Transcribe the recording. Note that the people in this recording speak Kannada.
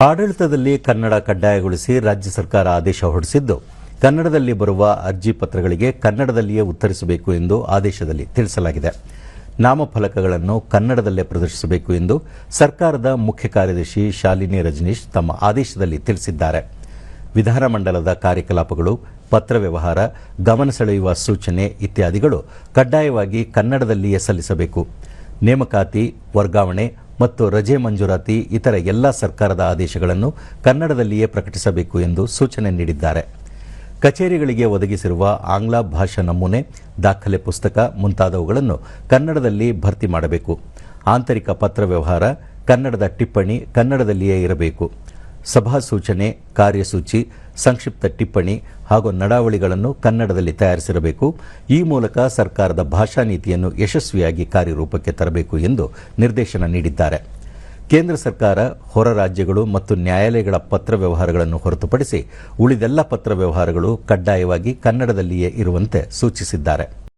ಆಡಳಿತದಲ್ಲಿ ಕನ್ನಡ ಕಡ್ಡಾಯಗೊಳಿಸಿ ರಾಜ್ಯ ಸರ್ಕಾರ ಆದೇಶ ಹೊರಡಿಸಿದ್ದು, ಕನ್ನಡದಲ್ಲಿ ಬರುವ ಅರ್ಜಿ ಪತ್ರಗಳಿಗೆ ಕನ್ನಡದಲ್ಲಿಯೇ ಉತ್ತರಿಸಬೇಕು ಎಂದು ಆದೇಶದಲ್ಲಿ ತಿಳಿಸಲಾಗಿದೆ. ನಾಮಫಲಕಗಳನ್ನು ಕನ್ನಡದಲ್ಲೇ ಪ್ರದರ್ಶಿಸಬೇಕು ಎಂದು ಸರ್ಕಾರದ ಮುಖ್ಯ ಕಾರ್ಯದರ್ಶಿ ಶಾಲಿನಿ ರಜನೀಶ್ ತಮ್ಮ ಆದೇಶದಲ್ಲಿ ತಿಳಿಸಿದ್ದಾರೆ. ವಿಧಾನಮಂಡಲದ ಕಾರ್ಯಕಲಾಪಗಳು, ಪತ್ರ ವ್ಯವಹಾರ, ಗಮನ ಸೆಳೆಯುವ ಸೂಚನೆ ಇತ್ಯಾದಿಗಳು ಕಡ್ಡಾಯವಾಗಿ ಕನ್ನಡದಲ್ಲಿಯೇ ಸಲ್ಲಿಸಬೇಕು. ನೇಮಕಾತಿ, ವರ್ಗಾವಣೆ ಮತ್ತು ರಜೆ ಮಂಜೂರಾತಿ ಇತರ ಎಲ್ಲ ಸರ್ಕಾರದ ಆದೇಶಗಳನ್ನು ಕನ್ನಡದಲ್ಲಿಯೇ ಪ್ರಕಟಿಸಬೇಕು ಎಂದು ಸೂಚನೆ ನೀಡಿದ್ದಾರೆ. ಕಚೇರಿಗಳಿಗೆ ಒದಗಿಸಿರುವ ಆಂಗ್ಲ ಭಾಷಾ ನಮೂನೆ, ದಾಖಲೆ ಪುಸ್ತಕ ಮುಂತಾದವುಗಳನ್ನು ಕನ್ನಡದಲ್ಲಿ ಭರ್ತಿ ಮಾಡಬೇಕು. ಆಂತರಿಕ ಪತ್ರ ವ್ಯವಹಾರ, ಕನ್ನಡದ ಟಿಪ್ಪಣಿ ಕನ್ನಡದಲ್ಲಿಯೇ ಇರಬೇಕು. ಸಭಾ ಸೂಚನೆ, ಕಾರ್ಯಸೂಚಿ, ಸಂಕ್ಷಿಪ್ತ ಟಿಪ್ಪಣಿ ಹಾಗೂ ನಡಾವಳಿಗಳನ್ನು ಕನ್ನಡದಲ್ಲಿ ತಯಾರಿಸಿರಬೇಕು. ಈ ಮೂಲಕ ಸರ್ಕಾರದ ಭಾಷಾ ನೀತಿಯನ್ನು ಯಶಸ್ವಿಯಾಗಿ ಕಾರ್ಯರೂಪಕ್ಕೆ ತರಬೇಕು ಎಂದು ನಿರ್ದೇಶನ ನೀಡಿದ್ದಾರೆ. ಕೇಂದ್ರ ಸರ್ಕಾರ ಹೊರ ರಾಜ್ಯಗಳು ಮತ್ತು ನ್ಯಾಯಾಲಯಗಳ ಪತ್ರ ವ್ಯವಹಾರಗಳನ್ನು ಹೊರತುಪಡಿಸಿ ಉಳಿದೆಲ್ಲ ಪತ್ರ ವ್ಯವಹಾರಗಳು ಕಡ್ಡಾಯವಾಗಿ ಕನ್ನಡದಲ್ಲಿಯೇ ಇರುವಂತೆ ಸೂಚಿಸಿದ್ದಾರೆ.